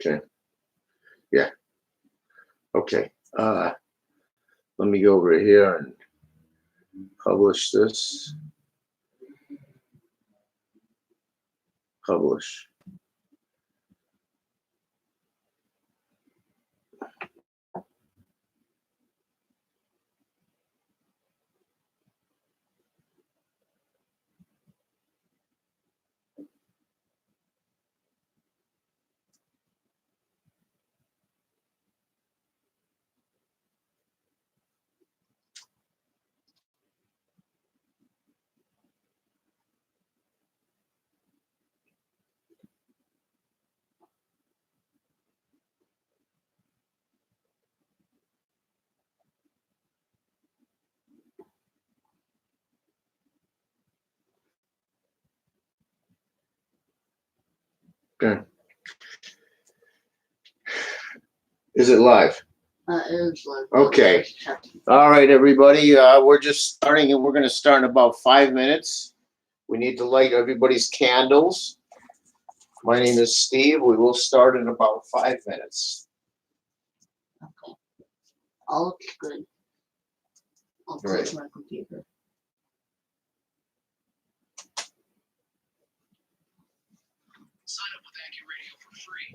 Okay. Yeah. Okay. Let me go over here and publish this. Publish. Okay. Is it live? It is live. Okay. All right, everybody. We're just starting, and we're going to start in about 5 minutes. We need to light everybody's candles. My name is Steve. We will start in about 5 minutes. Okay. All looks good. I'll close my computer. Sign up with AccuRadio for free.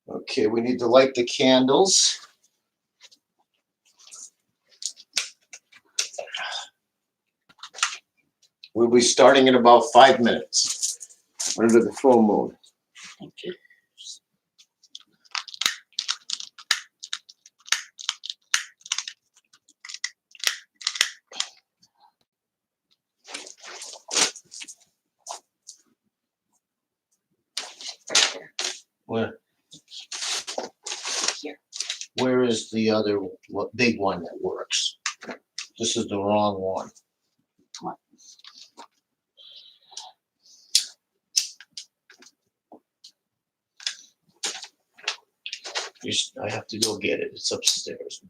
Okay, we need to light the candles. We'll be starting in about 5 minutes under the full moon. Thank you. Where? Here. Where is the other big one that works? This is the wrong one. What? I have to go get it. It's upstairs.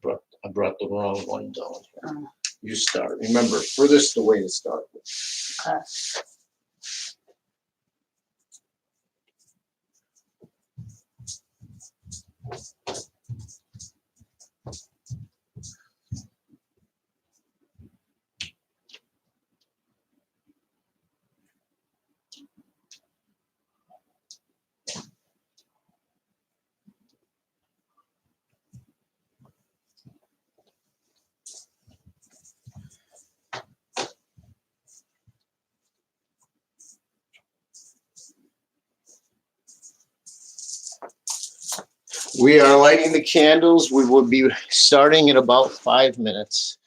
I brought the wrong one down. You start. Remember, furthest away to start with. We are lighting the candles. We will be starting in about 5 minutes.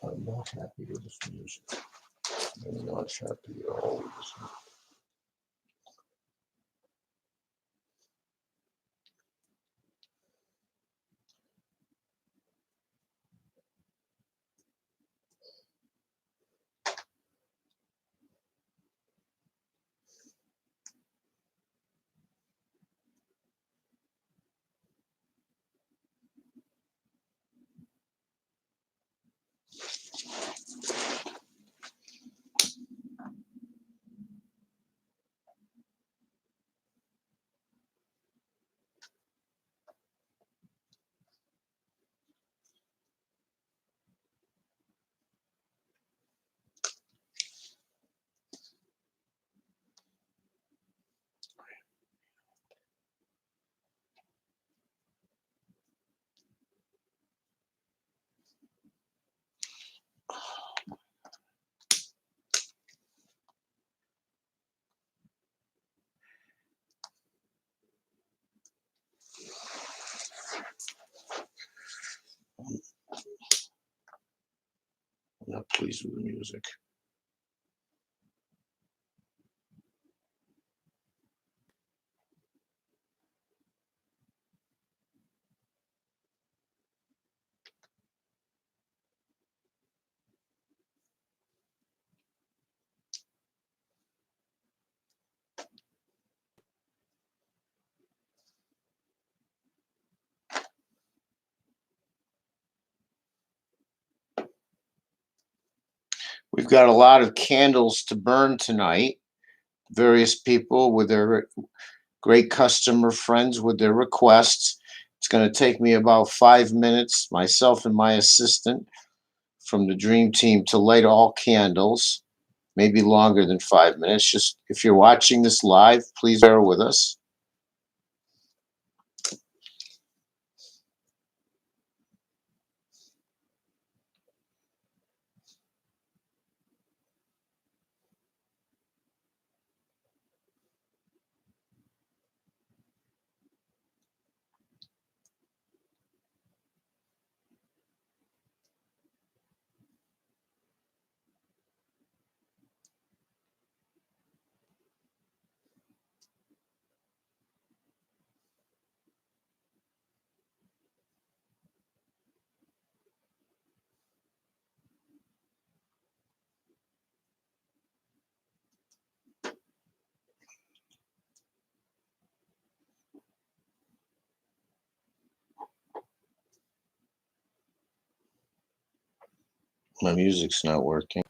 I'm not happy with this music. I'm not happy at all with this music. Not pleased with the music. We've got a lot of candles to burn tonight. Various people with their great customer friends with their requests. It's going to take me about 5 minutes, myself and my assistant from the Dream Team, to light all candles. Maybe longer than 5 minutes. Just if you're watching this live, please bear with us. My music's not working.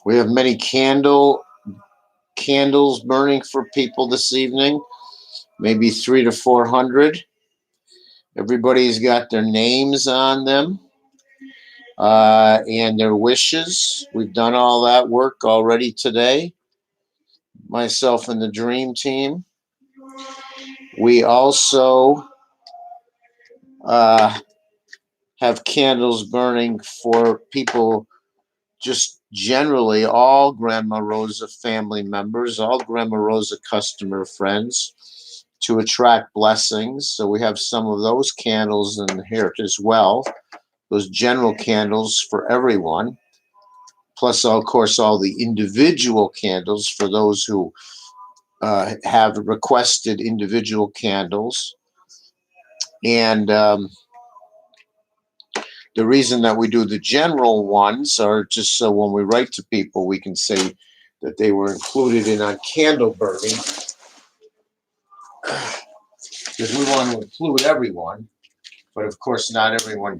We have many candles burning for people this evening, maybe 300 to 400. Everybody's got their names on them and their wishes. We've done all that work already today, myself and the dream team. We also have candles burning for people, just generally all Grandma Rosa family members, all Grandma Rosa customer friends, to attract blessings. So we have some of those candles in here as well, those general candles for everyone, plus of course all the individual candles for those who have requested individual candles. And the reason that we do the general ones are just so when we write to people, we can say that they were included in on candle burning, because we want to include everyone. But of course, not everybody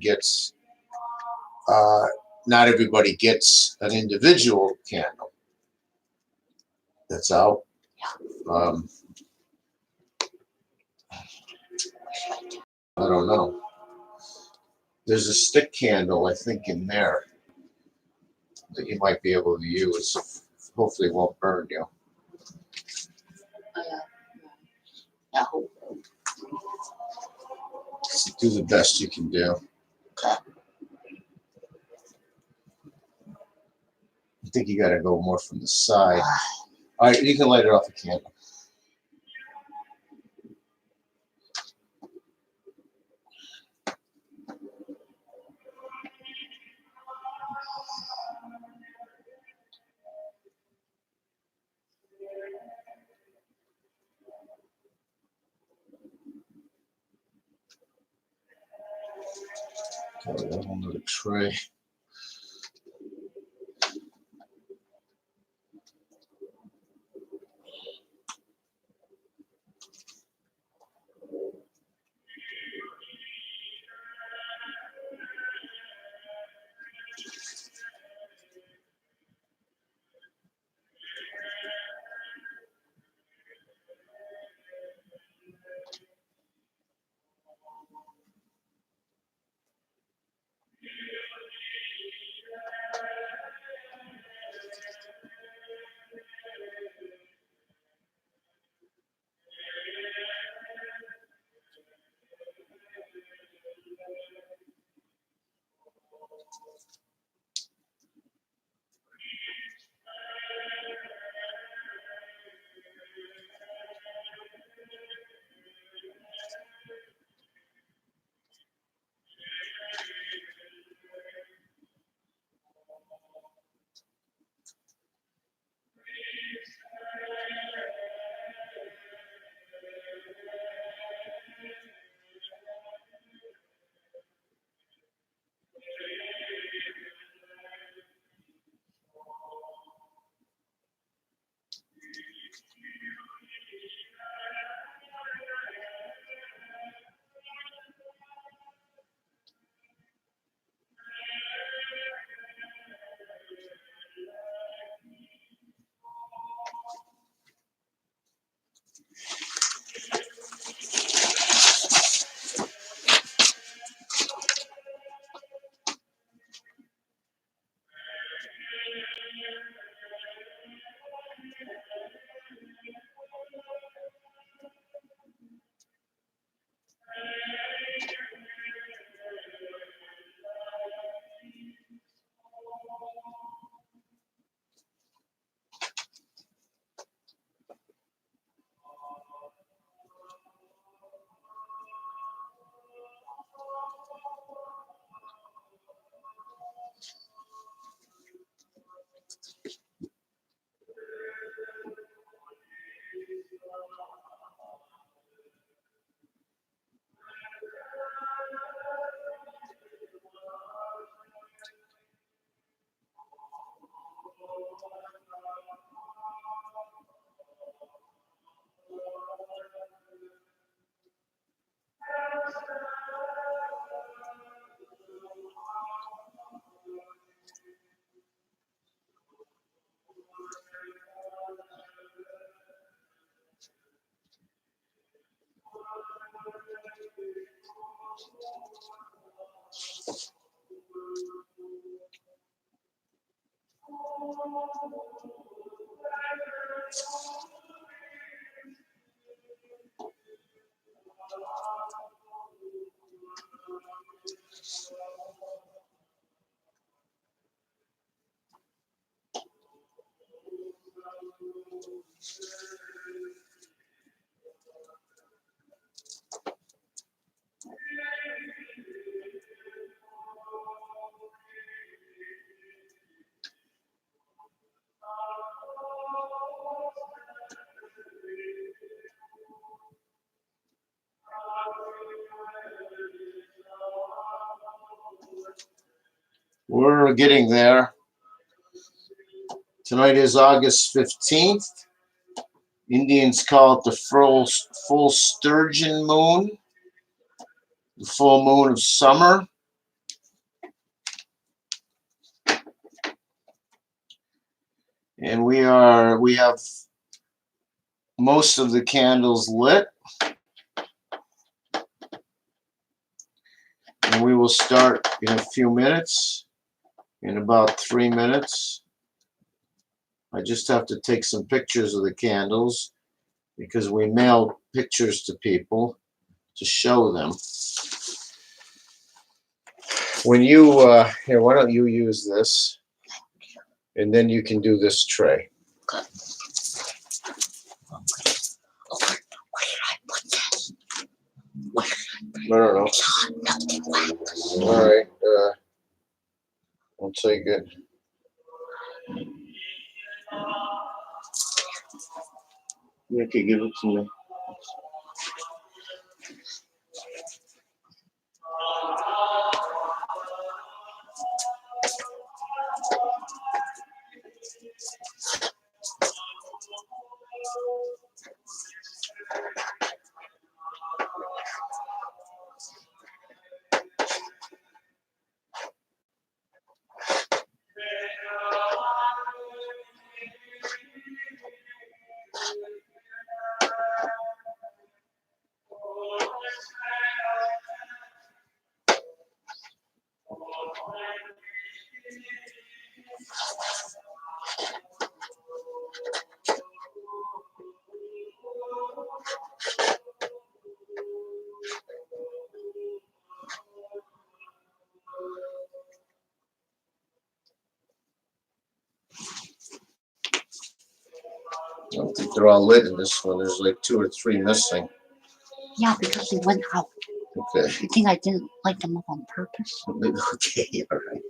gets an individual candle. That's out. I don't know. There's a stick candle, I think, in there that you might be able to use. Hopefully, it won't burn you. I hope. Do the best you can do. I think you got to go more from the side. All right, you can light it off the candle. Got a whole nother tray. We're getting there. Tonight is August 15th. Indians call it the full sturgeon moon, the full moon of summer. And we have most of the candles lit. And we will start in a few minutes, in about 3 minutes. I just have to take some pictures of the candles because we mailed pictures to people to show them. When you, here, why don't you use this? And then you can do this tray. Good. Okay. Where should I put this? Where should I don't know. nothing left? All right. I'll take it. You can give it to me. I don't think they're all lit in this one. There's like 2 or 3 missing. Yeah, because they went out. Okay. I think I didn't light them up on purpose. Okay, all right.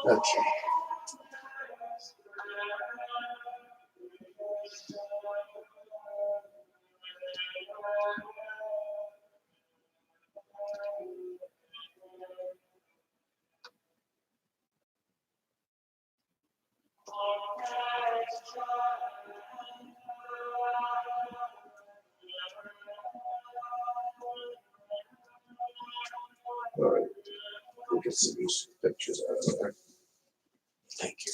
Okay. All right. We'll get some useful pictures out of there. Thank you.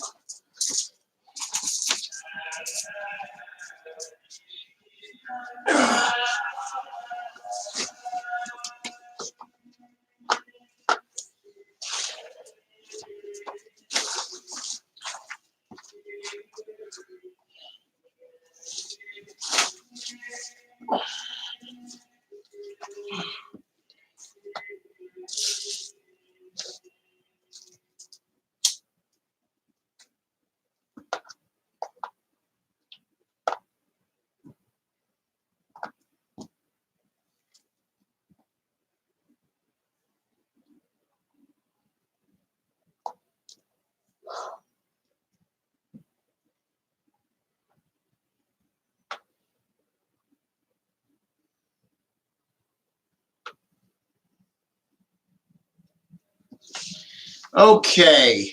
Okay.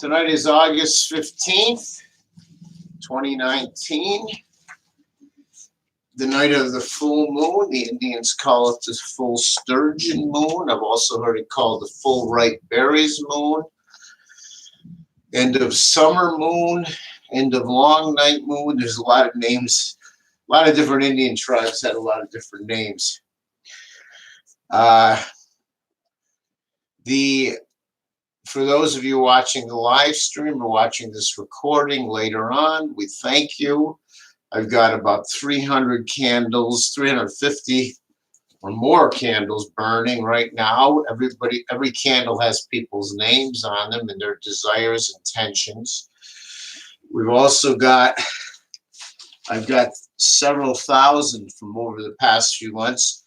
Tonight is August 15th, 2019. The night of the full moon. The Indians call it the full sturgeon moon. I've also heard it called the full ripe berries moon. End of summer moon. End of long night moon. There's a lot of names. A lot of different Indian tribes had a lot of different names. For those of you watching the live stream or watching this recording later on, we thank you. I've got about 300 candles, 350 or more candles burning right now. Every candle has people's names on them and their desires, intentions. We've also got, I've got several thousand from over the past few months,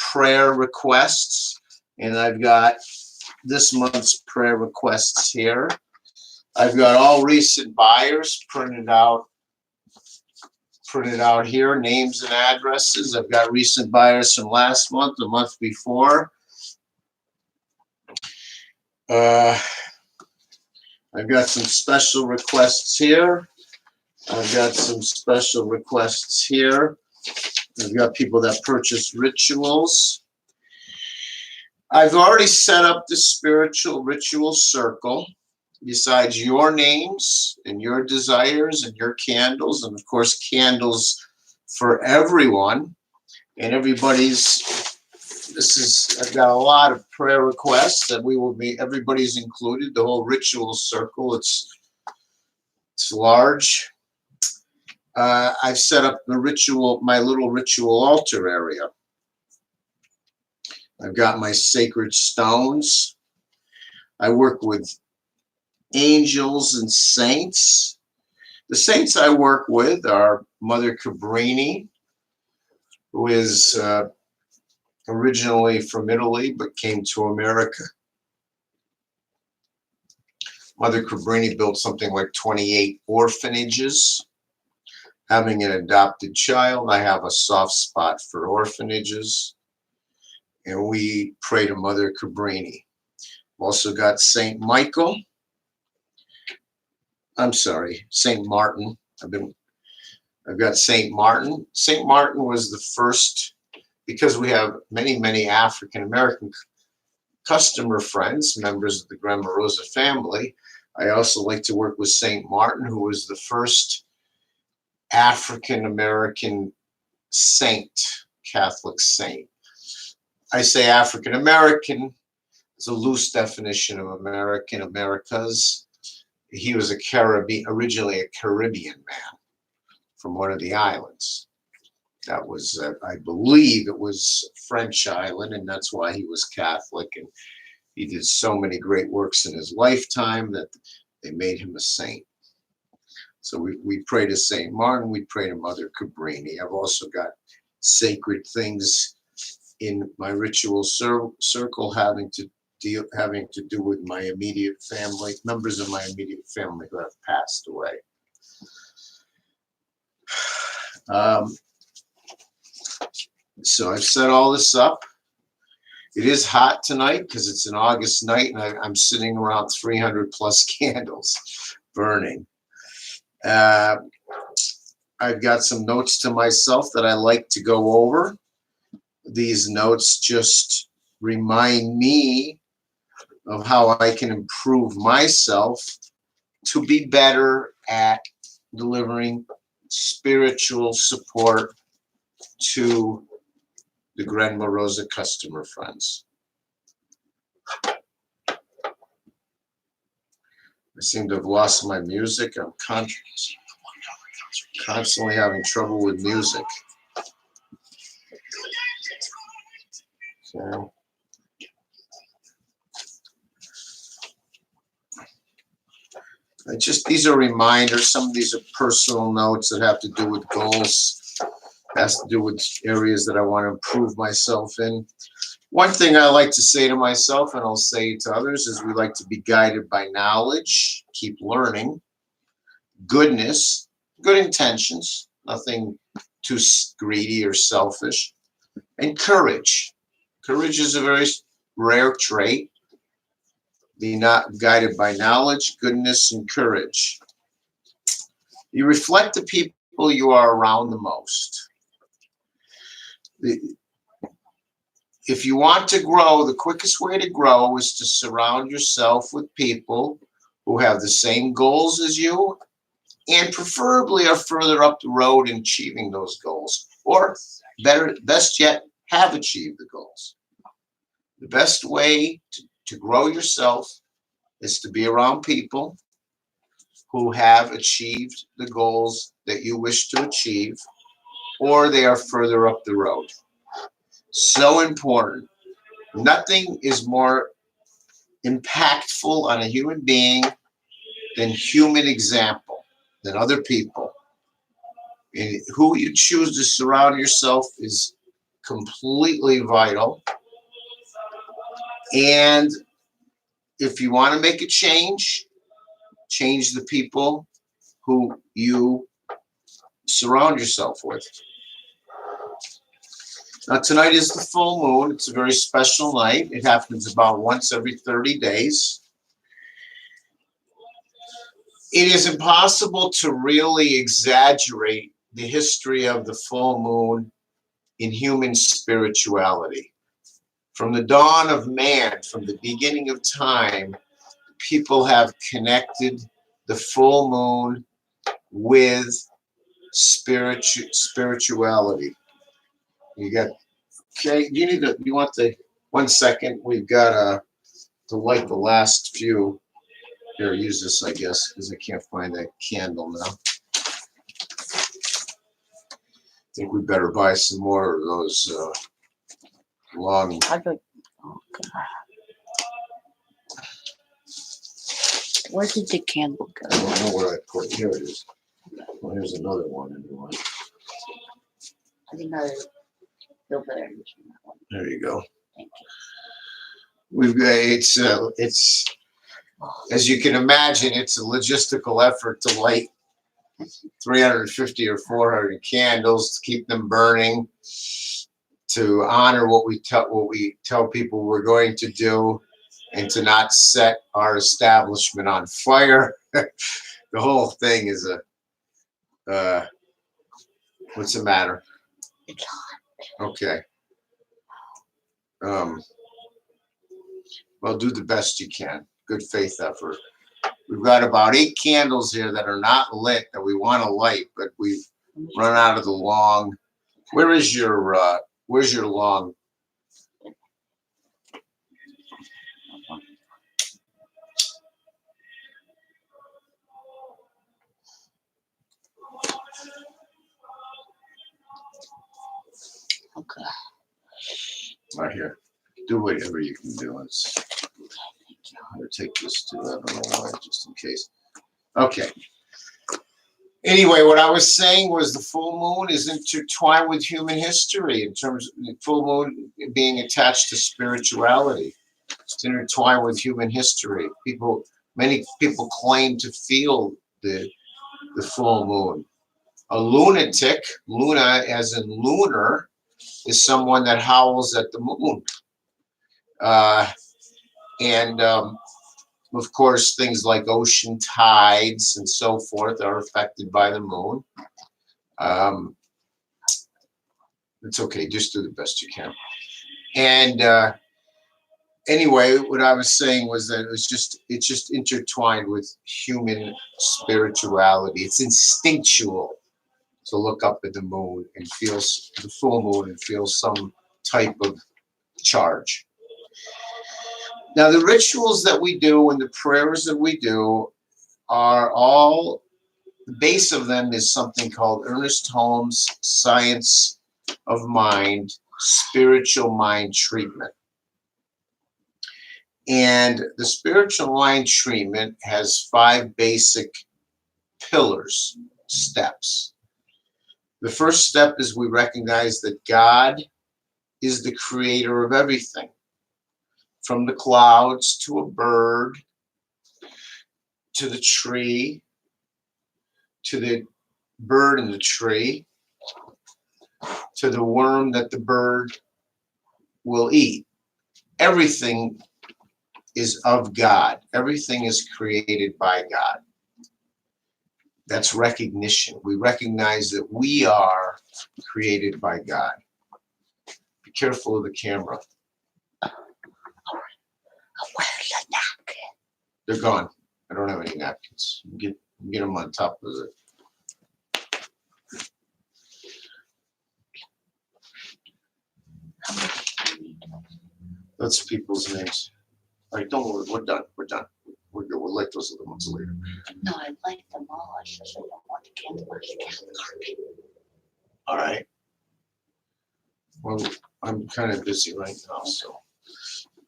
prayer requests, and I've got this month's prayer requests here. I've got all recent buyers printed out here, names and addresses. I've got recent buyers from last month, the month before. I've got some special requests here. I've got some special requests here. I've got people that purchase rituals. I've already set up the spiritual ritual circle. Besides your names and your desires and your candles, and of course candles for everyone and everybody's. I've got a lot of prayer requests that we will be, everybody's included, the whole ritual circle. It's large. I've set up the ritual, my little ritual altar area. I've got my sacred stones. I work with angels and saints. The saints I work with are Mother Cabrini, who is originally from Italy but came to America. Mother Cabrini built something like 28 orphanages. Having an adopted child, I have a soft spot for orphanages, and we pray to Mother Cabrini. Also got Saint Michael. I'm sorry, Saint Martin. I've got Saint Martin. Saint Martin was the first, because we have many African American customer friends, members of the Grenmarosa family. I also like to work with Saint Martin, who was the first African American saint, Catholic saint. I say African American. It's a loose definition of American, Americas. He was originally a Caribbean man from one of the islands. That was, I believe it was French island, and that's why he was Catholic. And he did so many great works in his lifetime that they made him a saint. So we pray to Saint Martin, we pray to Mother Cabrini. I've also got sacred things in my ritual circle having to do with my immediate family, members of my immediate family who have passed away. So I've set all this up. It is hot tonight because it's an August night, and I'm sitting around 300 plus candles burning. I've got some notes to myself that I like to go over. These notes just remind me of how I can improve myself to be better at delivering spiritual support to the Grenmarosa customer friends. I seem to have lost my music. I'm constantly having trouble with music. So, these are reminders. Some of these are personal notes that have to do with goals, has to do with areas that I want to improve myself in. One thing I like to say to myself, and I'll say to others, is we like to be guided by knowledge, keep learning, goodness, good intentions, nothing too greedy or selfish, and courage. Courage is a very rare trait. Be not guided by knowledge, goodness, and courage. You reflect the people you are around the most. If you want to grow, the quickest way to grow is to surround yourself with people who have the same goals as you and preferably are further up the road in achieving those goals, or best yet, have achieved the goals. The best way to grow yourself is to be around people who have achieved the goals that you wish to achieve, or they are further up the road. So important. Nothing is more impactful on a human being than human example, than other people. And who you choose to surround yourself is completely vital. And if you want to make a change the people who you surround yourself with. Now, tonight is the full moon. It's a very special night. It happens about once every 30 days. It is impossible to really exaggerate the history of the full moon in human spirituality. From the dawn of man, from the beginning of time, people have connected the full moon with spirituality. You got, okay, you want the 1 second? We've got to light the last few. Here, use this, I guess, because I can't find that candle now. I think we better buy some more of those long. I'd like, oh God. Where did the candle go? I don't know where I put it. Here it is. Well, here's another one. Everyone. I think I over there. There you go. Thank you. We've got it's as you can imagine, it's a logistical effort to light 350 or 400 candles to keep them burning, to honor what we tell people we're going to do, and to not set our establishment on fire. The whole thing is what's the matter? It's hot. Okay. Well, do the best you can. Good faith effort. We've got about 8 candles here that are not lit that we want to light, but we've run out of the long. Where's your long? Okay. Right here. Do whatever you can do. I'm going to take this too. I don't know why, just in case. Okay. Anyway, what I was saying was the full moon is intertwined with human history in terms of the full moon being attached to spirituality. It's intertwined with human history. Many people claim to feel the full moon. A lunatic, luna as in lunar, is someone that howls at the moon. Of course, things like ocean tides and so forth are affected by the moon. It's okay, just do the best you can. And anyway, what I was saying was that it's just intertwined with human spirituality. It's instinctual to look up at the moon and feel the full moon and feel some type of charge. Now, the rituals that we do and the prayers that we do are all, the base of them is something called Ernest Holmes' Science of Mind, Spiritual Mind Treatment. And the spiritual mind treatment has 5 basic pillars, steps. The first step is we recognize that God is the creator of everything. From the clouds to a bird, to the tree, to the bird in the tree, to the worm that the bird will eat. Everything is of God. Everything is created by God. That's recognition. We recognize that we are created by God. Be careful of the camera. Where's the napkin? They're gone. I don't have any napkins. Get them on top of it. That's people's names. All right, don't worry. We're done. We're done. We're good. We'll like those other ones later. No, I like them all. I just don't want the candle. All right. Well, I'm kind of busy right now, so.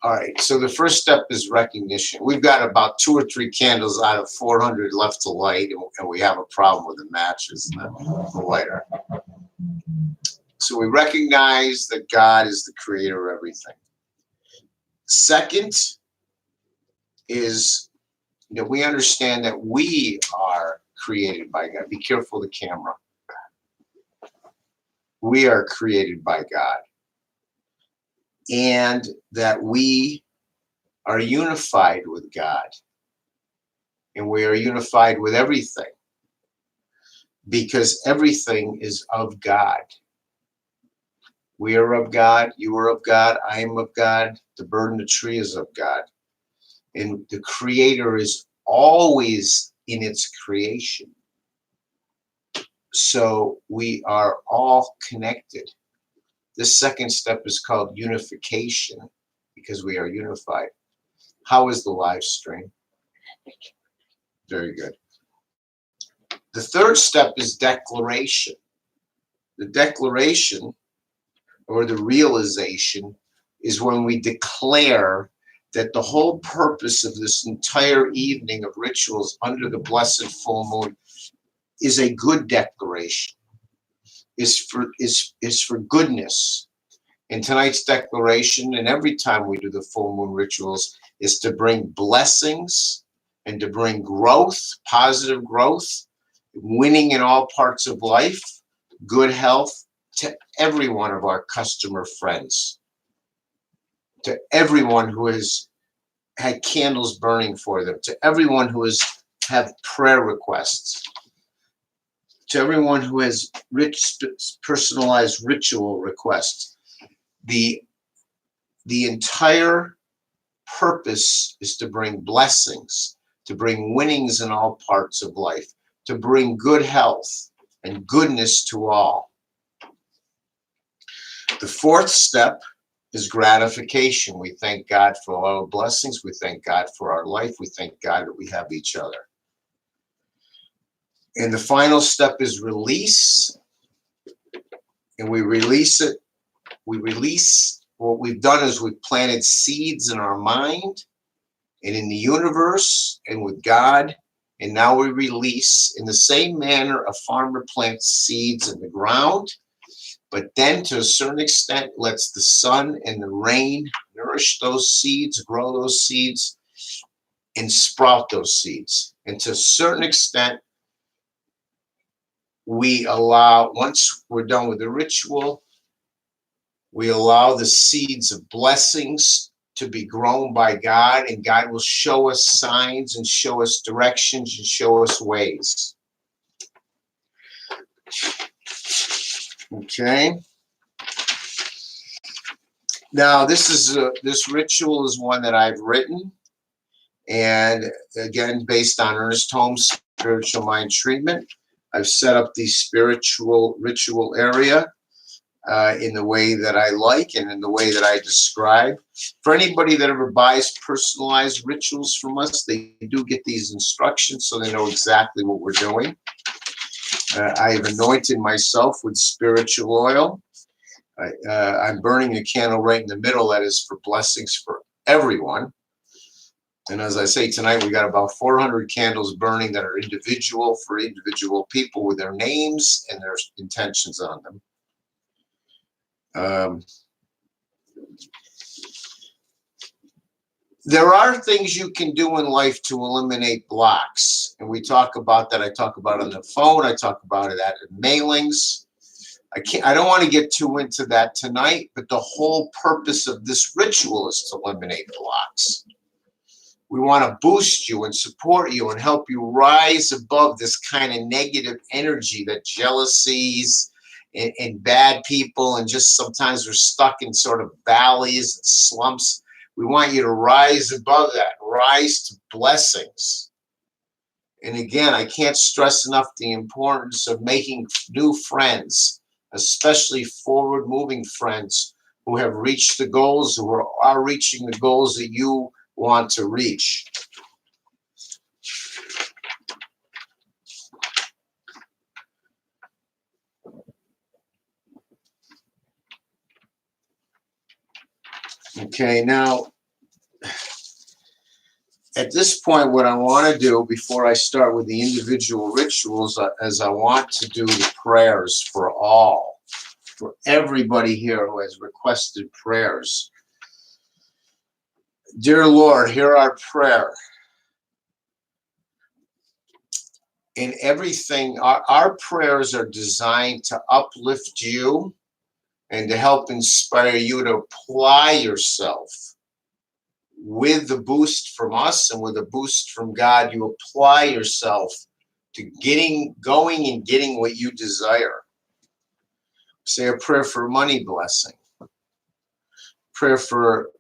All right, so the first step is recognition. We've got about 2 or 3 candles out of 400 left to light, and we have a problem with the matches and the lighter. So we recognize that God is the creator of everything. Second is that we understand that we are created by God. Be careful of the camera. We are created by God. And that we are unified with God. And we are unified with everything. Because everything is of God. We are of God, you are of God, I am of God, the bird and the tree is of God. And the creator is always in its creation. So we are all connected. This second step is called unification because we are unified. How is the live stream? Very good. The third step is declaration. The declaration or the realization is when we declare that the whole purpose of this entire evening of rituals under the blessed full moon is a good declaration, is for goodness. And tonight's declaration, and every time we do the full moon rituals, is to bring blessings and to bring growth, positive growth, winning in all parts of life, good health, to every one of our customer friends, to everyone who has had candles burning for them, to everyone who has have prayer requests, to everyone who has rich personalized ritual requests. The entire purpose is to bring blessings, to bring winnings in all parts of life, to bring good health and goodness to all. The fourth step is gratification. We thank God for all our blessings. We thank God for our life. We thank God that we have each other. And the final step is release. And we release it. We release. What we've done is we've planted seeds in our mind and in the universe and with God. And now we release in the same manner a farmer plants seeds in the ground, but then to a certain extent lets the sun and the rain nourish those seeds, grow those seeds, and sprout those seeds. And to a certain extent, we allow, once we're done with the ritual, we allow the seeds of blessings to be grown by God, and God will show us signs and show us directions and show us ways. Okay. Now, this ritual is one that I've written, and again, based on Ernest Holmes' Spiritual Mind Treatment. I've set up the spiritual ritual area in the way that I like and in the way that I describe. For anybody that ever buys personalized rituals from us, they do get these instructions so they know exactly what we're doing. I have anointed myself with spiritual oil. I'm burning a candle right in the middle that is for blessings for everyone. And as I say, tonight we got about 400 candles burning that are individual for individual people with their names and their intentions on them. There are things you can do in life to eliminate blocks. And we talk about that. I talk about it on the phone. I talk about it at mailings. I don't want to get too into that tonight, but the whole purpose of this ritual is to eliminate blocks. We want to boost you and support you and help you rise above this kind of negative energy that jealousies and bad people, and just sometimes we're stuck in sort of valleys and slumps. We want you to rise above that, rise to blessings. And again, I can't stress enough the importance of making new friends, especially forward-moving friends who have reached the goals, who are reaching the goals that you want to reach. Okay, now, at this point, what I want to do before I start with the individual rituals is I want to do the prayers for all, for everybody here who has requested prayers. Dear Lord, hear our prayer. In everything, our prayers are designed to uplift you and to help inspire you to apply yourself. With the boost from us and with a boost from God, you apply yourself to going and getting what you desire. Say a prayer for money blessing, prayer for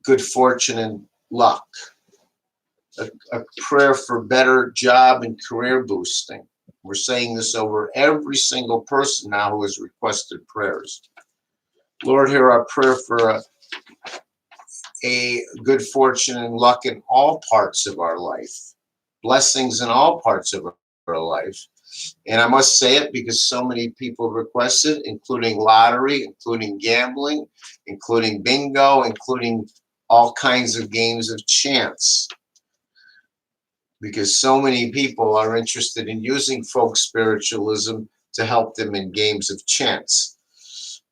good fortune and luck, a prayer for better job and career boosting. We're saying this over every single person now who has requested prayers. Lord, hear our prayer for a good fortune and luck in all parts of our life, blessings in all parts of our life. And I must say it because so many people requested, including lottery, including gambling, including bingo, including all kinds of games of chance. Because so many people are interested in using folk spiritualism to help them in games of chance.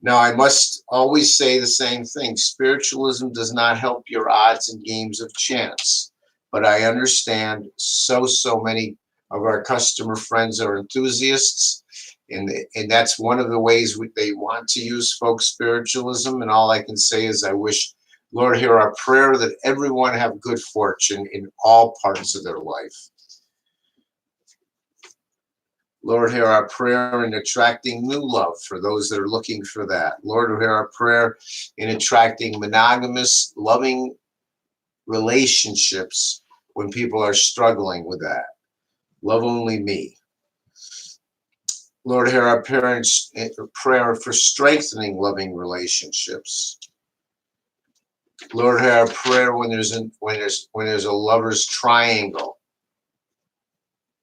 Now, I must always say the same thing. Spiritualism does not help your odds in games of chance. But I understand so many of our customer friends are enthusiasts. And that's one of the ways they want to use folk spiritualism. And all I can say is I wish, Lord, hear our prayer that everyone have good fortune in all parts of their life. Lord, hear our prayer in attracting new love for those that are looking for that. Lord, hear our prayer in attracting monogamous, loving relationships when people are struggling with that. Love only me. Lord, hear our parents' prayer for strengthening loving relationships. Lord, hear our prayer when there's a lover's triangle.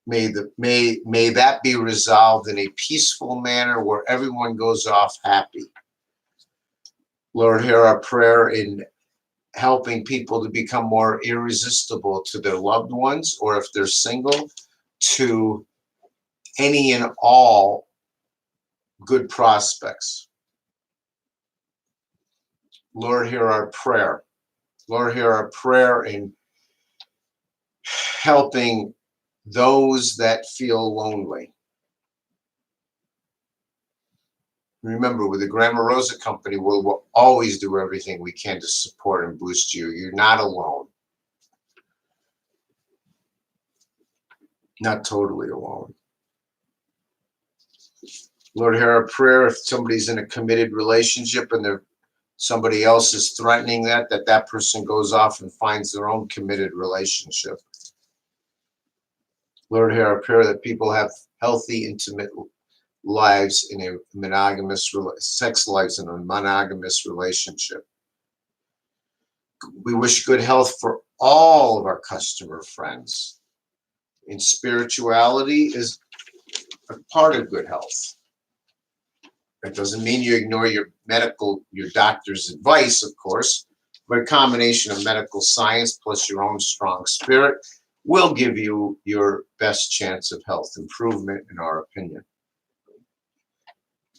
May that be resolved in a peaceful manner where everyone goes off happy. Lord, hear our prayer in helping people to become more irresistible to their loved ones, or if they're single, to any and all good prospects. Lord, hear our prayer. Lord, hear our prayer in helping those that feel lonely. Remember, with the Grandma Rosa Company, we'll always do everything we can to support and boost you. You're not alone. Not totally alone. Lord, hear our prayer if somebody's in a committed relationship and somebody else is threatening that person goes off and finds their own committed relationship. Lord, hear our prayer that people have healthy, intimate lives in a monogamous, sex lives in a monogamous relationship. We wish good health for all of our customer friends. And spirituality is a part of good health. That doesn't mean you ignore your doctor's advice, of course, but a combination of medical science plus your own strong spirit will give you your best chance of health improvement, in our opinion.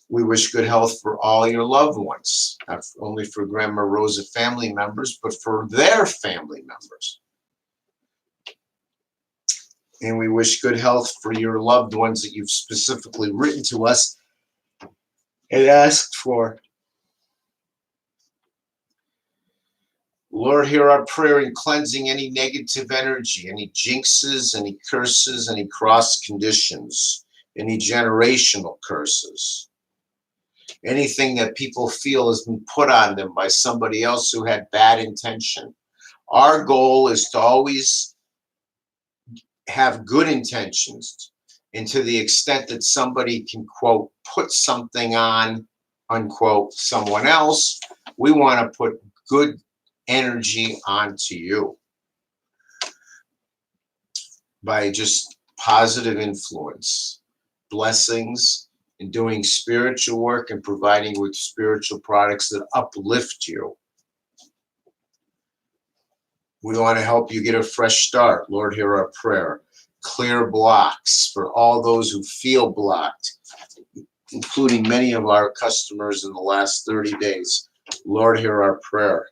We wish good health for all your loved ones, not only for Grandma Rosa family members, but for their family members. And we wish good health for your loved ones that you've specifically written to us and asked for. Lord, hear our prayer in cleansing any negative energy, any jinxes, any curses, any cross conditions, any generational curses, anything that people feel has been put on them by somebody else who had bad intention. Our goal is to always have good intentions, and to the extent that somebody can, quote, put something on, unquote, someone else, we want to put good energy onto you by just positive influence, blessings, and doing spiritual work and providing with spiritual products that uplift you. We want to help you get a fresh start. Lord, hear our prayer. Clear blocks for all those who feel blocked, including many of our customers in the last 30 days. Lord, hear our prayer.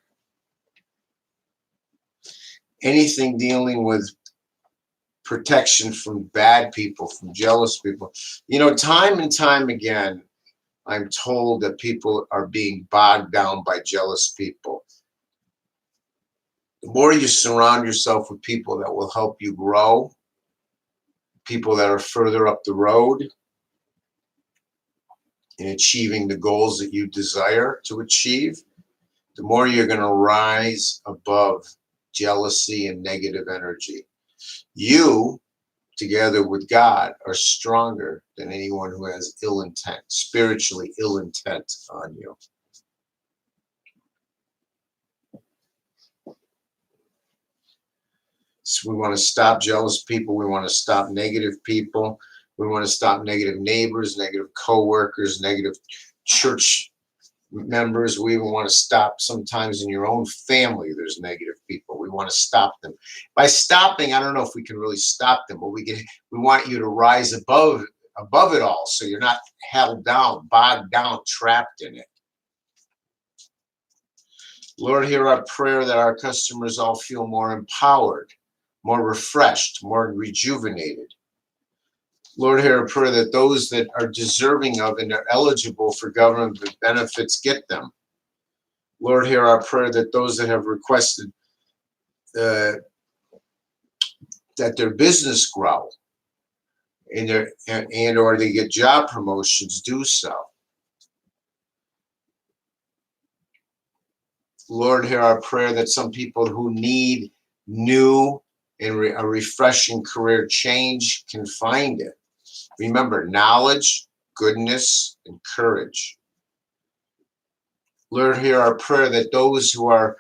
Anything dealing with protection from bad people, from jealous people. You know, time and time again, I'm told that people are being bogged down by jealous people. The more you surround yourself with people that will help you grow, people that are further up the road in achieving the goals that you desire to achieve, the more you're going to rise above jealousy and negative energy. You, together with God, are stronger than anyone who has ill intent, spiritually ill intent on you. So we want to stop jealous people. We want to stop negative people. We want to stop negative neighbors, negative co-workers, negative church members. We even want to stop sometimes in your own family. There's negative people. We want to stop them. By stopping, I don't know if we can really stop them, but we want you to rise above it all, so you're not held down, bogged down, trapped in it. Lord, hear our prayer that our customers all feel more empowered, more refreshed, more rejuvenated. Lord, hear a prayer that those that are deserving of and are eligible for government benefits get them. Lord, hear our prayer that those that have requested that their business grow and or they get job promotions, do so. Lord, hear our prayer that some people who need new and a refreshing career change can find it. Remember, knowledge, goodness, and courage. Lord, hear our prayer that those who are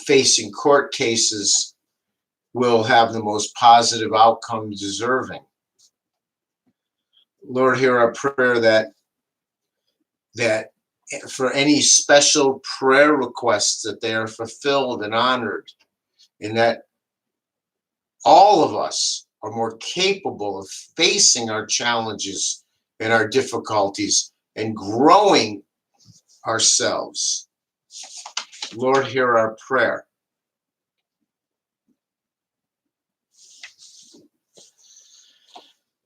facing court cases will have the most positive outcome deserving. Lord, hear our prayer that for any special prayer requests that they are fulfilled and honored, and that all of us are more capable of facing our challenges and our difficulties and growing ourselves. Lord, hear our prayer.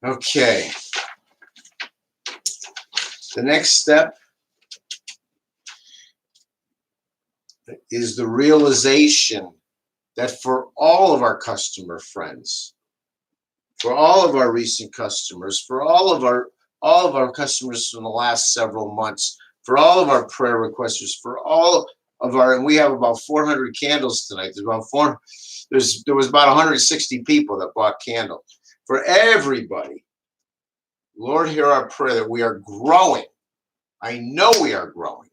Okay. The next step is the realization that for all of our customer friends, for all of our recent customers, for all of our customers from the last several months, for all of our prayer requesters, for all of our, and we have about 400 candles tonight. There was about 160 people that bought candles. For everybody, Lord, hear our prayer that we are growing. I know we are growing,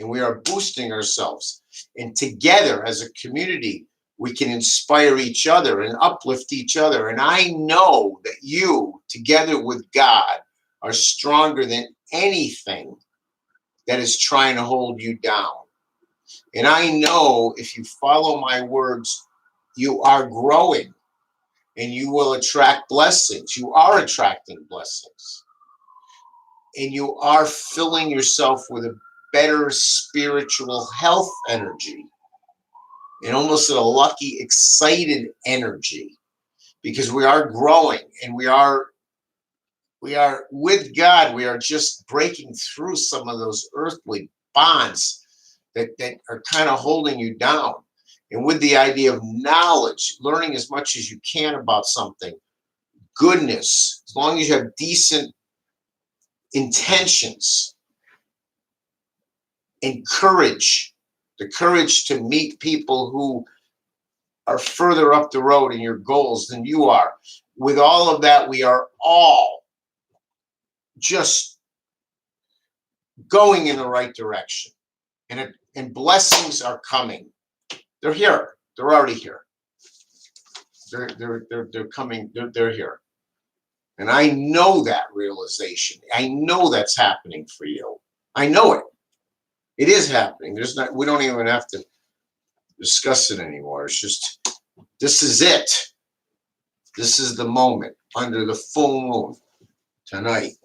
and we are boosting ourselves. And together as a community, we can inspire each other and uplift each other. And I know that you, together with God, are stronger than anything that is trying to hold you down. And I know if you follow my words, you are growing and you will attract blessings. You are attracting blessings. And you are filling yourself with a better spiritual health energy. And almost a lucky, excited energy, because we are growing and we are with God. We are just breaking through some of those earthly bonds that are kind of holding you down. and with the idea of knowledge, learning as much as you can about something, goodness, as long as you have decent intentions and courage, the courage to meet people who are further up the road in your goals than you are. With all of that, we are all just going in the right direction, and blessings are coming. They're here. They're already here. They're coming. They're here, and I know that realization. I know that's happening for you. I know it. It is happening. There's not. We don't even have to discuss it anymore. It's just, this is it. This is the moment under the full moon tonight.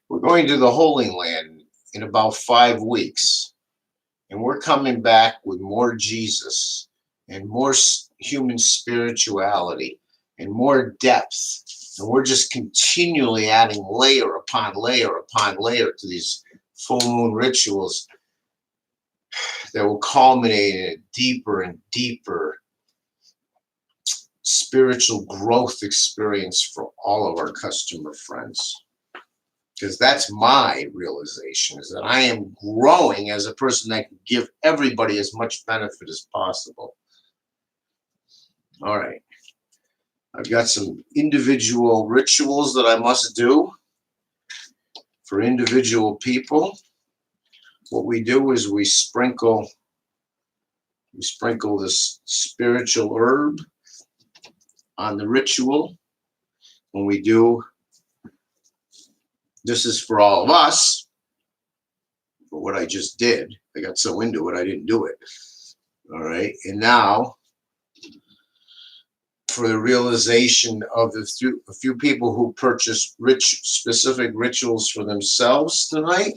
We're going to the Holy Land in about 5 weeks, and we're coming back with more Jesus and more human spirituality and more depth. And we're just continually adding layer upon layer upon layer to these full moon rituals that will culminate in a deeper and deeper spiritual growth experience for all of our customer friends. Because that's my realization, is that I am growing as a person that can give everybody as much benefit as possible. All right. I've got some individual rituals that I must do for individual people. What we do is we sprinkle this spiritual herb on the ritual. When we do, this is for all of us, for what I just did. I got so into it, I didn't do it. All right. And now, for the realization of a few people who purchase specific rituals for themselves tonight.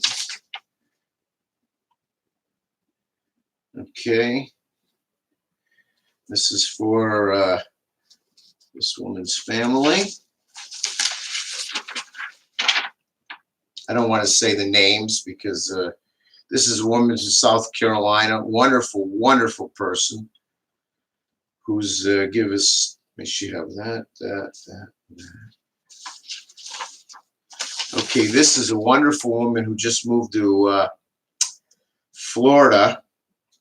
Okay. This is for this woman's family. I don't want to say the names because this is a woman in South Carolina, wonderful, wonderful person who's give us, may she have that. Okay, this is a wonderful woman who just moved to Florida,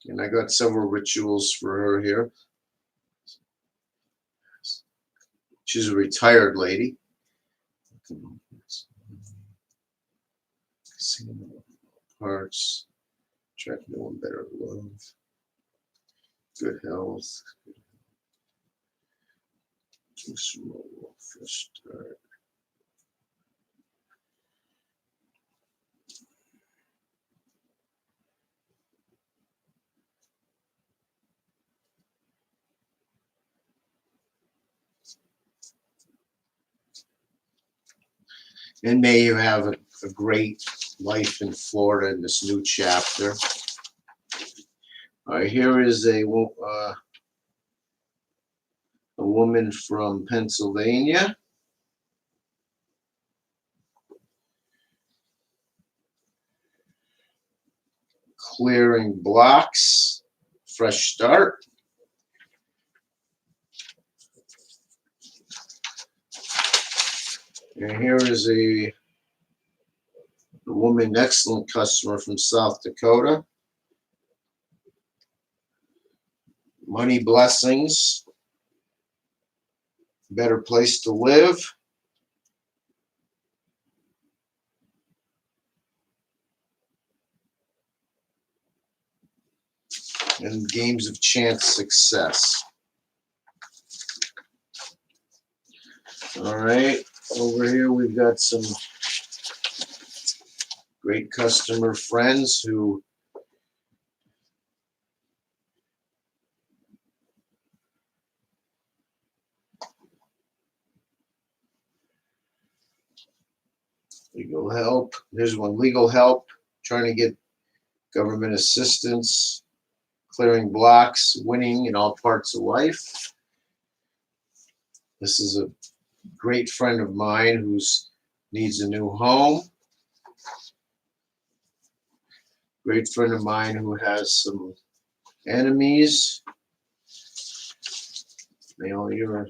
and I got several rituals for her here. She's a retired lady. Parts, track knowing better love, good health, small fresh start. And may you have a great life in Florida in this new chapter. All right, here is a woman from Pennsylvania. Clearing blocks, fresh start. And here is a woman, excellent customer from South Dakota. Money blessings, better place to live. And games of chance success. All right, over here we've got some great customer friends who legal help. Here's one, legal help, trying to get government assistance, clearing blocks, winning in all parts of life. This is a great friend of mine who needs a new home. Great friend of mine who has some enemies. Mail your.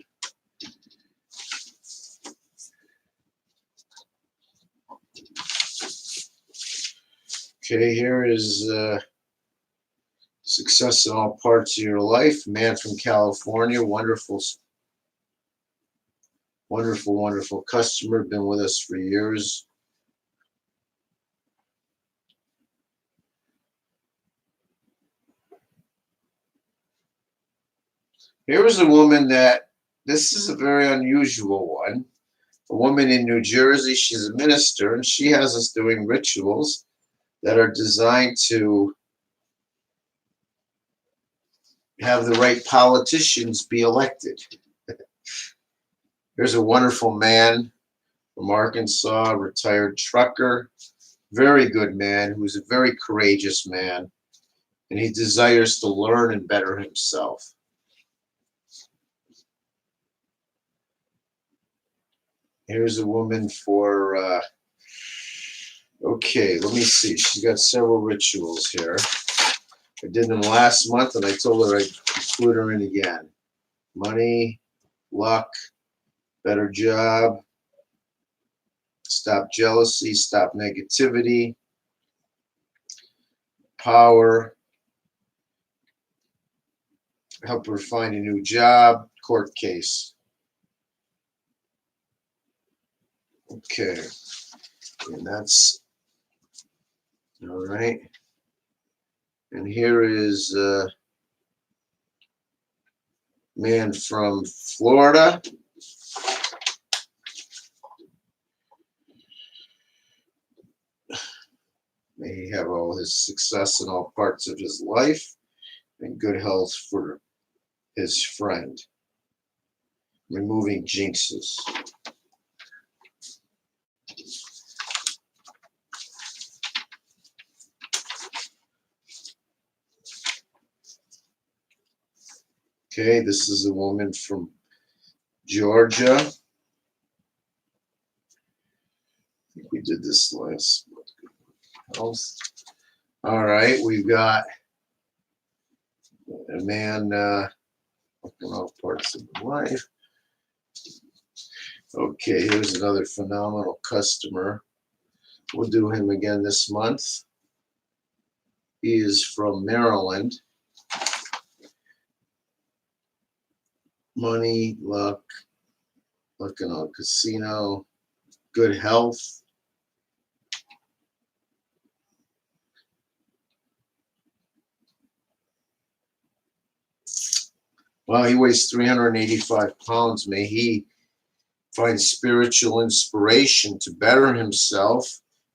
Okay, here is success in all parts of your life. Man from California, wonderful, wonderful, wonderful customer. Been with us for years. Here is a woman that, this is a very unusual one. A woman in New Jersey, she's a minister, and she has us doing rituals that are designed to have the right politicians be elected. Here's a wonderful man from Arkansas, retired trucker, very good man, who's a very courageous man, and he desires to learn and better himself. Here's a woman for, okay, let me see. She's got several rituals here. I did them last month, and I told her I'd include her in again. Money, luck, better job, stop jealousy, stop negativity, power, help her find a new job, court case. Okay, and that's all right. And here is a man from Florida. May he have all his success in all parts of his life and good health for his friend. Removing jinxes. Okay, this is a woman from Georgia. I think we did this last month. All right, we've got a man looking all parts of life. Okay, here's another phenomenal customer. We'll do him again this month. He is from Maryland. Money, luck, looking on casino, good health. Well, he weighs 385 pounds. May he find spiritual inspiration to better himself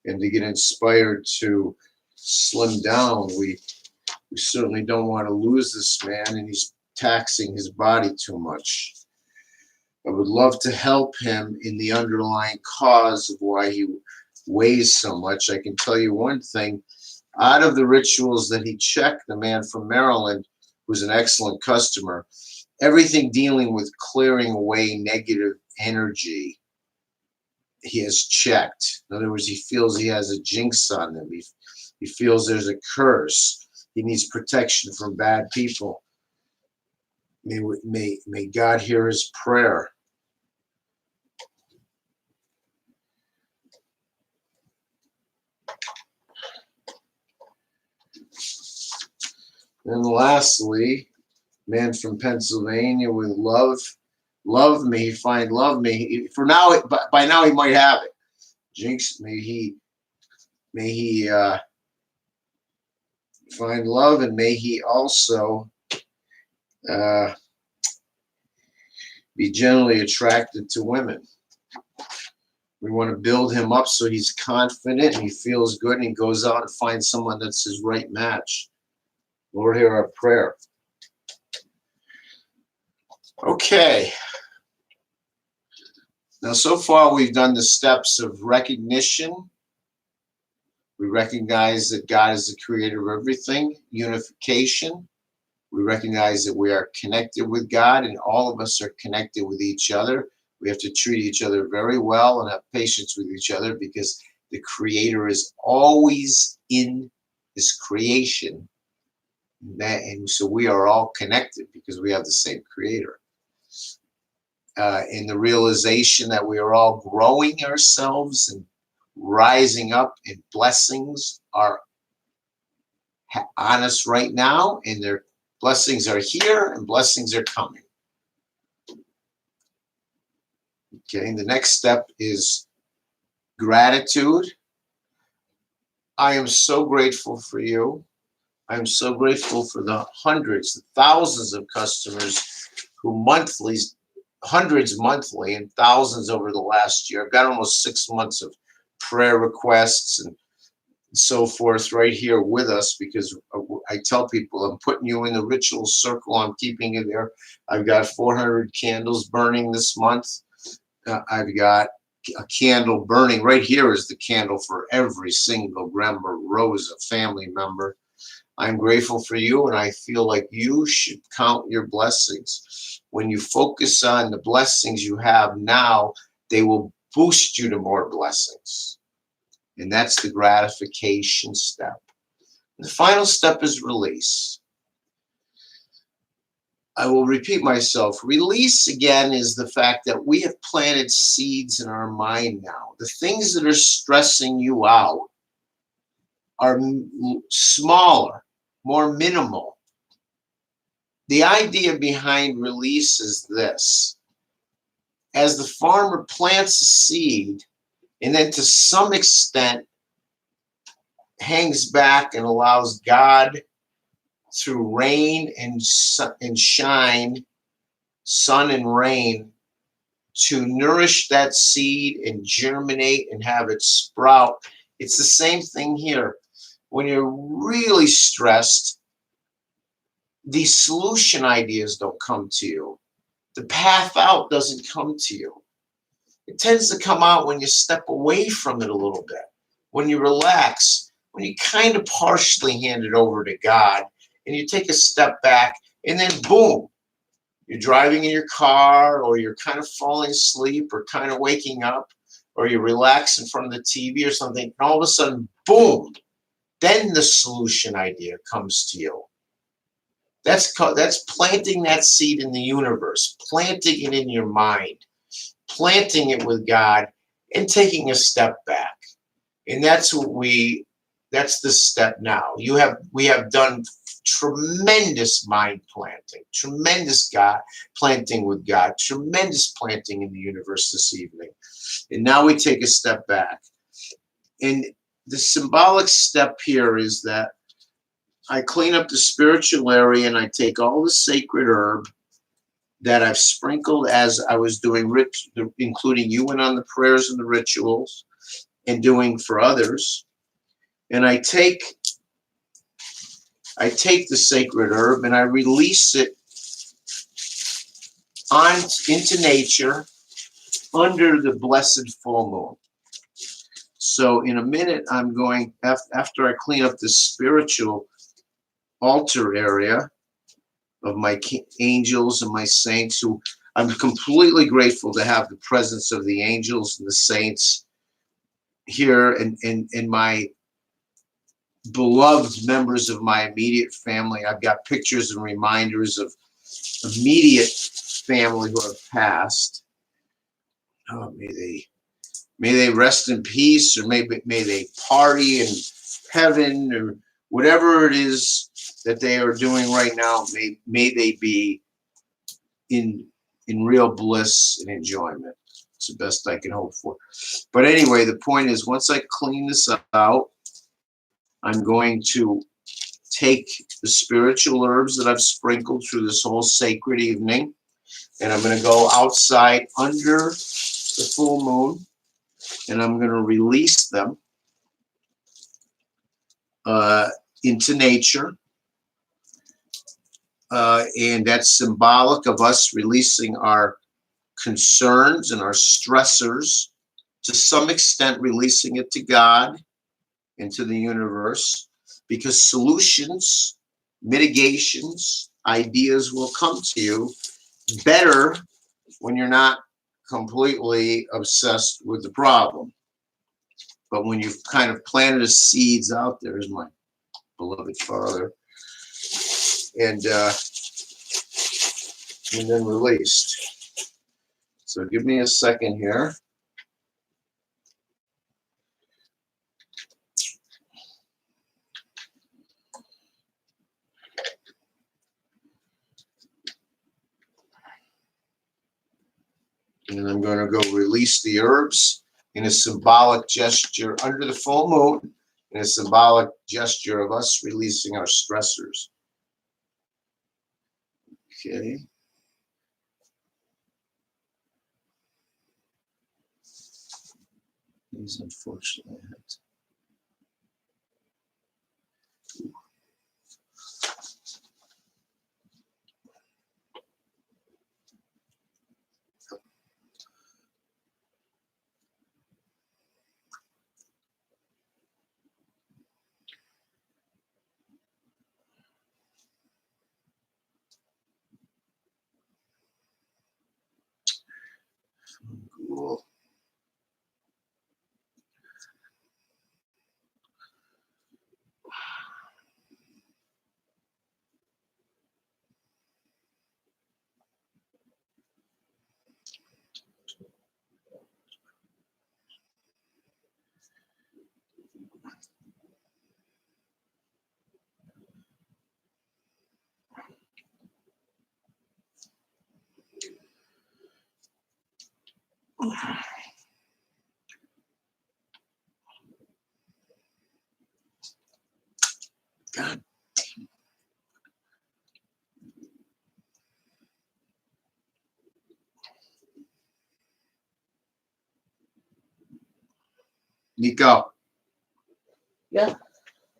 and to get inspired to slim down. We certainly don't want to lose this man, and he's taxing his body too much. I would love to help him in the underlying cause of why he weighs so much. I can tell you one thing. Out of the rituals that he checked, the man from Maryland, who's an excellent customer, everything dealing with clearing away negative energy, he has checked. In other words, he feels he has a jinx on him. He feels there's a curse. He needs protection from bad people. May God hear his prayer. And lastly, man from Pennsylvania with love me, find love me. For now, by now he might have it. Jinx, may he find love, and may he also be generally attracted to women. We want to build him up so he's confident and he feels good, and he goes out and finds someone that's his right match. Lord, hear our prayer. Okay. Now, so far we've done the steps of recognition. We recognize that God is the creator of everything. Unification. We recognize that we are connected with God, and all of us are connected with each other. We have to treat each other very well and have patience with each other, because the Creator is always in is creation. And so we are all connected because we have the same creator. In the realization that we are all growing ourselves and rising up, and blessings are on us right now, and their blessings are here, and blessings are coming. Okay, the next step is gratitude. I am so grateful for you. I'm so grateful for the hundreds, the thousands of customers who hundreds monthly and thousands over the last year. I've got almost 6 months of prayer requests and so forth right here with us, because I tell people I'm putting you in the ritual circle. I'm keeping you there. I've got 400 candles burning this month. I've got a candle burning. Right here is the candle for every single member, Rose, a family member. I'm grateful for you, and I feel like you should count your blessings. When you focus on the blessings you have now, they will boost you to more blessings. And that's the gratification step. The final step is release. I will repeat myself. Release, again, is the fact that we have planted seeds in our mind now. The things that are stressing you out are smaller, more minimal. The idea behind release is this. As the farmer plants a seed, and then to some extent hangs back and allows God through rain and shine, sun and rain, to nourish that seed and germinate and have it sprout. It's the same thing here. When you're really stressed, these solution ideas don't come to you. The path out doesn't come to you. It tends to come out when you step away from it a little bit, when you relax, when you kind of partially hand it over to God, and you take a step back, and then boom, you're driving in your car, or you're kind of falling asleep, or kind of waking up, or you relax in front of the TV or something, and all of a sudden, boom, then the solution idea comes to you. That's planting that seed in the universe, planting it in your mind, planting it with God, and taking a step back. And that's the step now. We have done tremendous mind planting, tremendous God planting with God, tremendous planting in the universe this evening. And now we take a step back. And the symbolic step here is that I clean up the spiritual area, and I take all the sacred herb that I've sprinkled as I was doing, including you and on the prayers and the rituals, and doing for others. And I take the sacred herb and I release it into nature under the blessed full moon. So in a minute, I'm going, after I clean up the spiritual altar area of my angels and my saints, who I'm completely grateful to have the presence of the angels and the saints here, and my beloved members of my immediate family. I've got pictures and reminders of immediate family who have passed. Oh, may they rest in peace, or may they party in heaven, or whatever it is that they are doing right now. May they be in real bliss and enjoyment. It's the best I can hope for. But anyway, the point is, once I clean this out, I'm going to take the spiritual herbs that I've sprinkled through this whole sacred evening, and I'm going to go outside under the full moon, and I'm going to release them into nature. And that's symbolic of us releasing our concerns and our stressors, to some extent releasing it to God, into the universe, because solutions, mitigations, ideas will come to you better when you're not completely obsessed with the problem. But when you've kind of planted the seeds out there, is my beloved Father, and then released. So give me a second here. And I'm going to go release the herbs in a symbolic gesture under the full moon, in a symbolic gesture of us releasing our stressors. Okay. These unfortunately I had to. Cool. God. Nico. Yeah.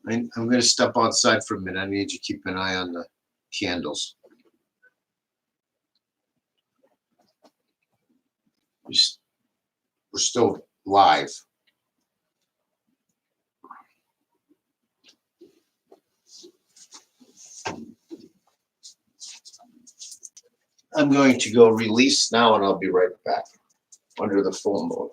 I'm going to step outside for a minute. I need you to keep an eye on the candles. We're still live. I'm going to go release now and I'll be right back under the full moon.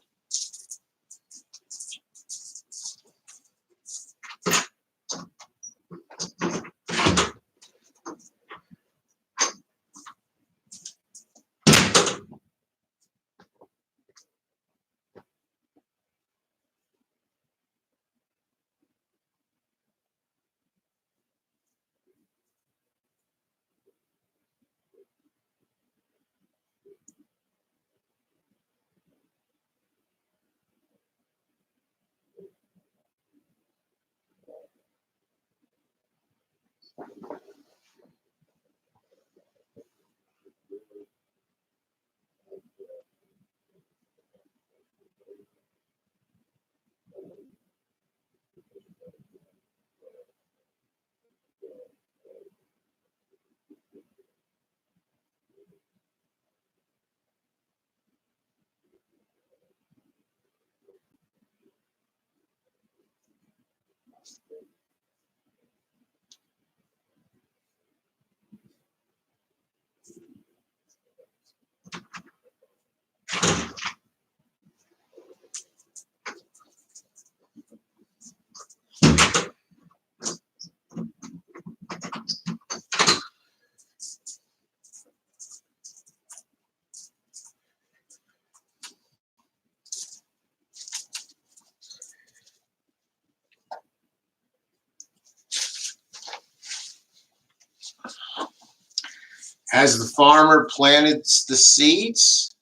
As the farmer planted the seeds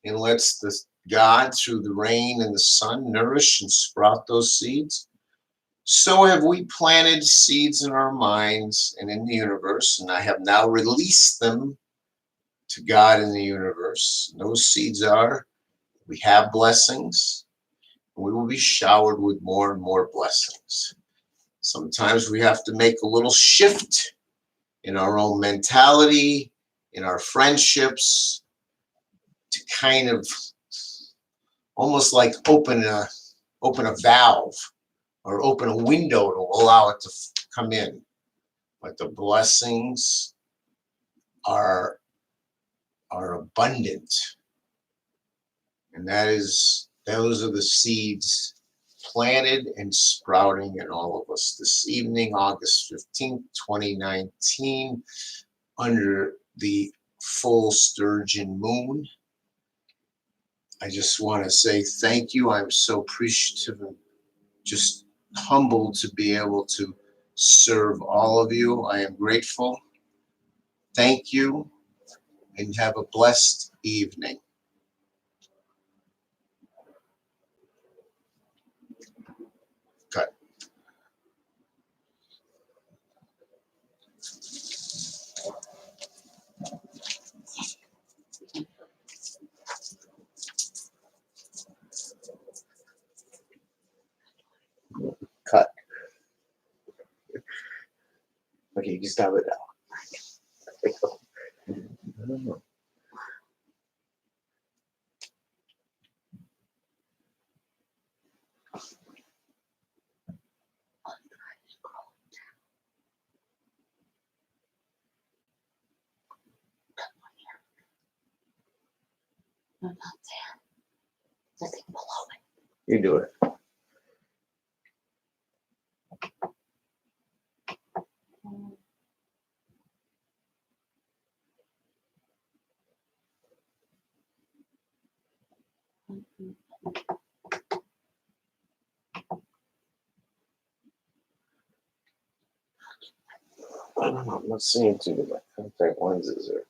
and lets the God through the rain and the sun nourish and sprout those seeds, so have we planted seeds in our minds and in the universe, and I have now released them to God in the universe. And those seeds are, we have blessings, and we will be showered with more and more blessings. Sometimes we have to make a little shift in our own mentality, in our friendships, to kind of almost like open a valve or open a window to allow it to come in. But the blessings are abundant, and those are the seeds planted and sprouting in all of us this evening, August 15th, 2019, under the full sturgeon moon. I just want to say thank you. I'm so appreciative and just humbled to be able to serve all of you. I am grateful. Thank you, and have a blessed evening. Cut. Cut. Okay, you can stop it now. I don't know. No, not there. The thing below it. You do it. I don't know. I'm not seeing too good. My contact lenses are.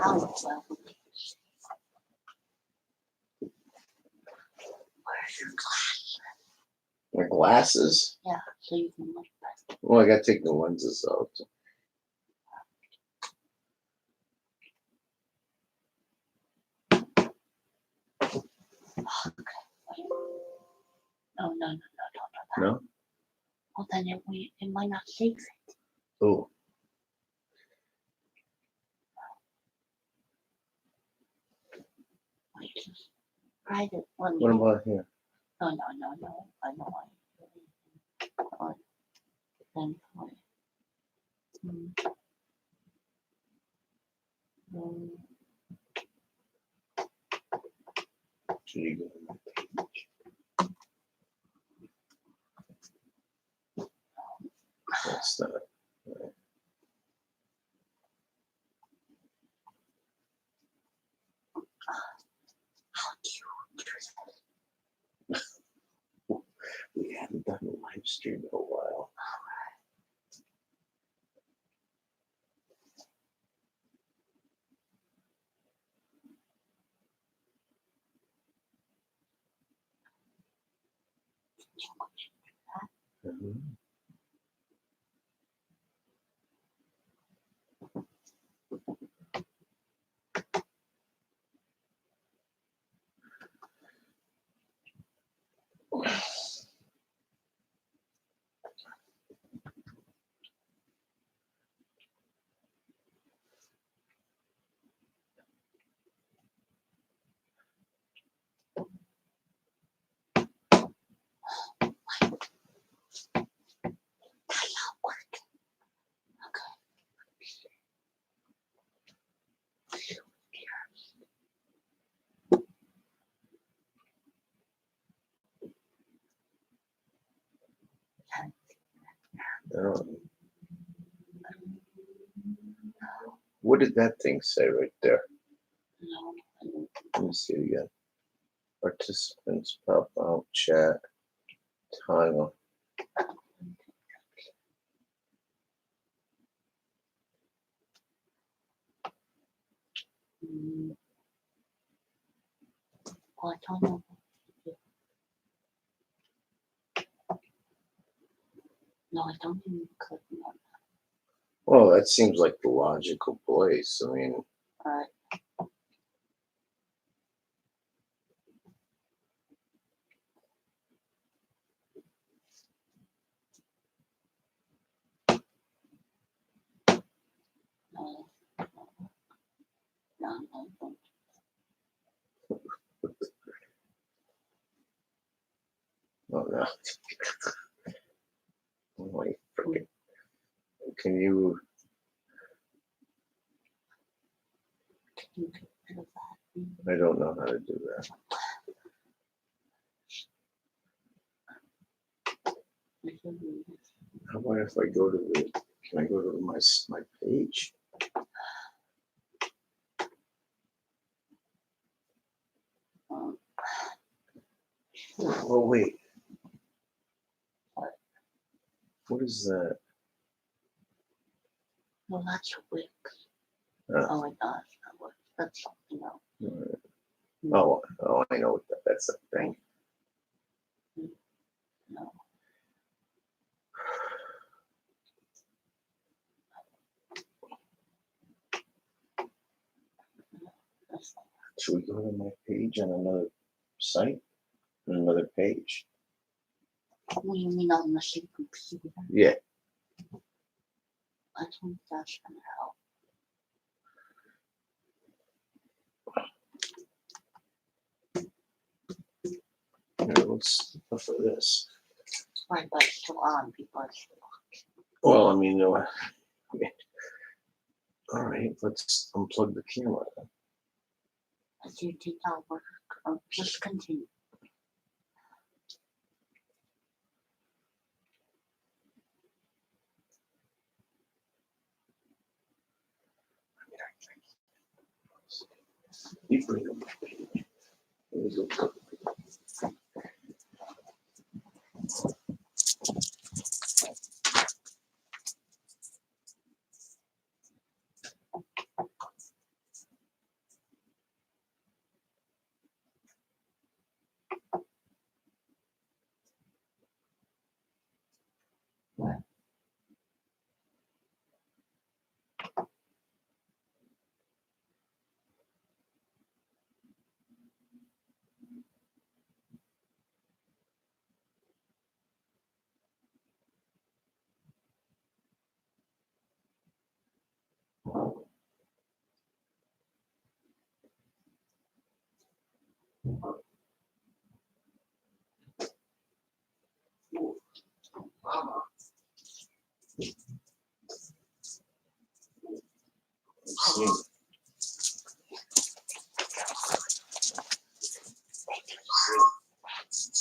Oh, well. Where's your glass? My glasses? Yeah, so you can look better. Well, I gotta take the lenses out. No, no, no, no, no, no. No? Well, then it might not save it. Oh. Wait, just try it. Let me. What about here? No, no, no, no. I know I. Then play. Should you go to my page? That's not. Right. How do you do that? We haven't done a live stream in a while. Mhm. That's not working. Okay. What did that thing say right there? No, Let me see again. Participants pop out, chat, time. well, I don't know. No, I don't even click on Well, that seems like the logical place. I mean, that. Alright. I don't. Oh, no. Oh, my freaking. Can you, Can you get rid of that? I don't know how to do that. You can read it. How about if I go to the, can I go to my page? Um, Oh, wait. What? What is that? Well, that's your Wix. Uh. Oh my gosh, that was, that's something else. Oh, I know what that's a thing. No. That's not. Should we go to my page on another site? On another page? What do you mean on the same computer? Yeah. I think that's gonna help. Here, let's look for this. Right, but it's still on because Well, I mean, all right, let's unplug the camera. do you think that'll work? Just continue. You bring up my page. Let me go. Mama.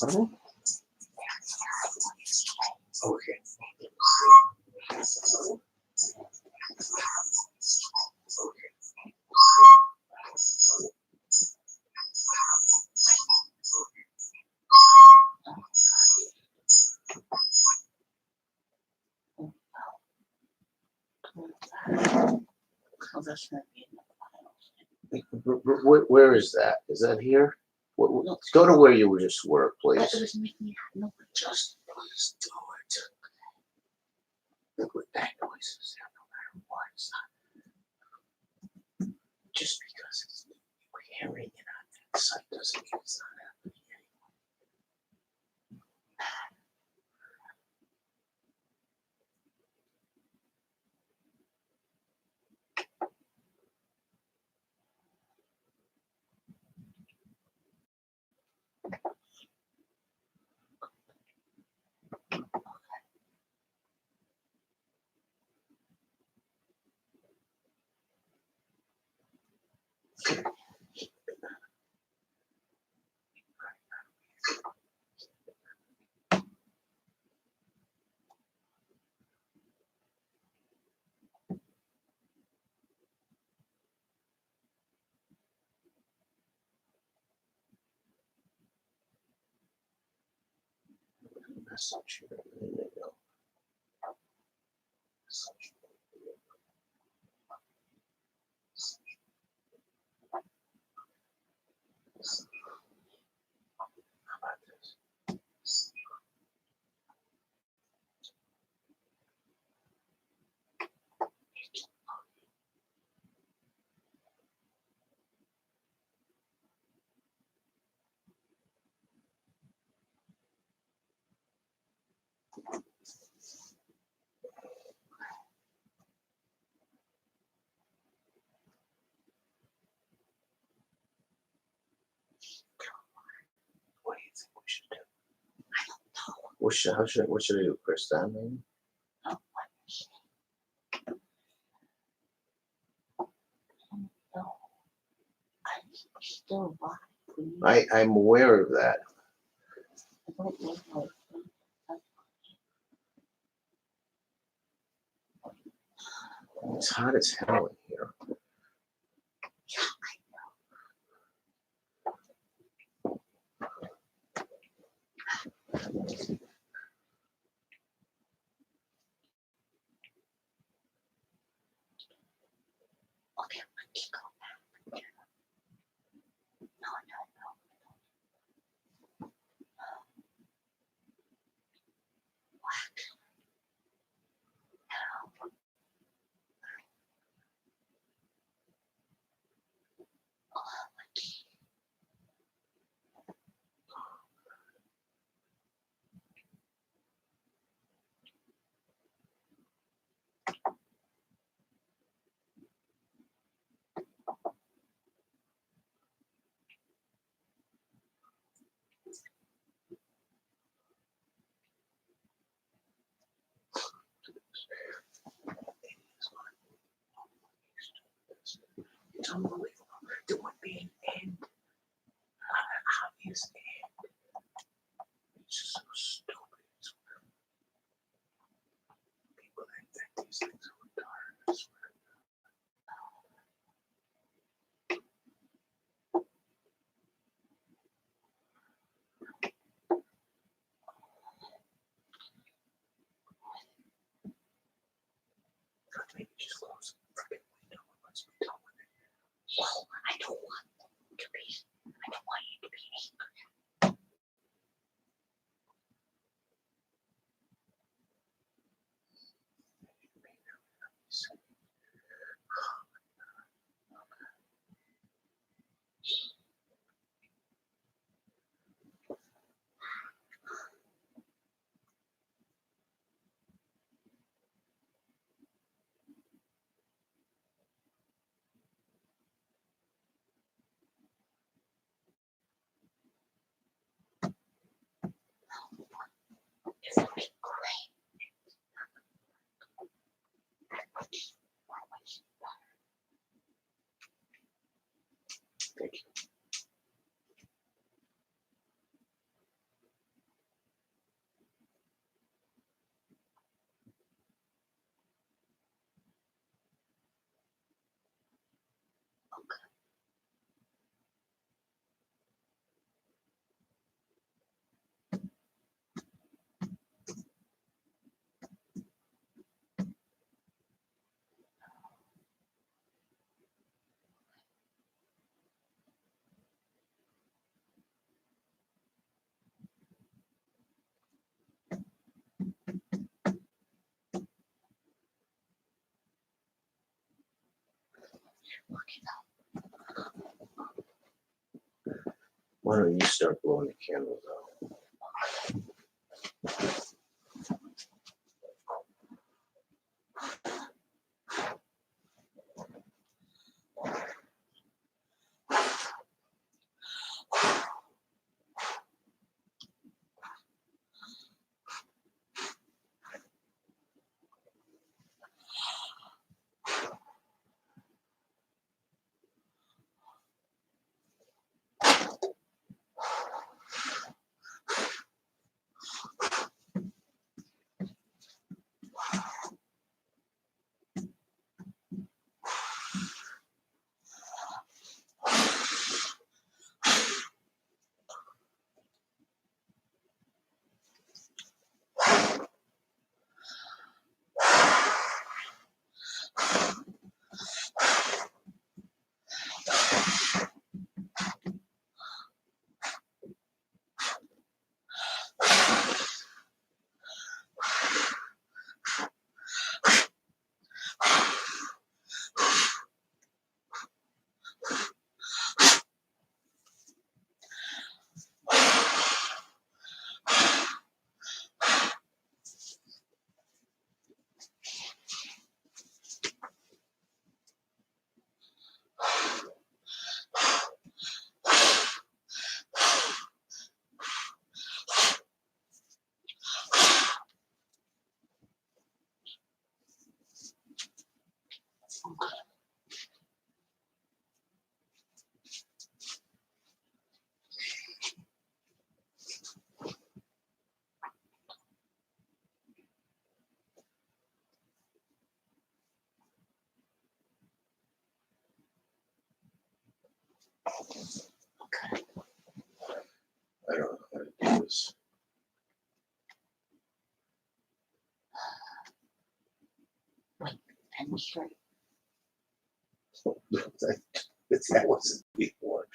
Pardon? Okay. So that's gonna be in the files. Where is that? Is that here? Go to where you just were, But please. it was making no Just please do it. Look what that noise is there, no matter what. It's not, just because it's hearing it on that site doesn't mean it's not happening anymore. Message here. There you go. Message. How about this? What should I do? Press that maybe? Oh, let me see. No, I'm still live. I'm aware of that. I don't know how to do that. It's hot as hell in here. Okay, let's go back. No, no, no. What? No. Oh, let's see. It's unbelievable. There would be an end. Obvious end. It's so stupid. People that these things are retarded. I swear. Maybe just close the freaking window and let's be done with it. Well, I don't want them to be. I don't want you to be angry. It's looking great. Thank you. Look it up. Why don't you start blowing the candles out? Okay. I don't know how to do this. And sure. That wasn't before.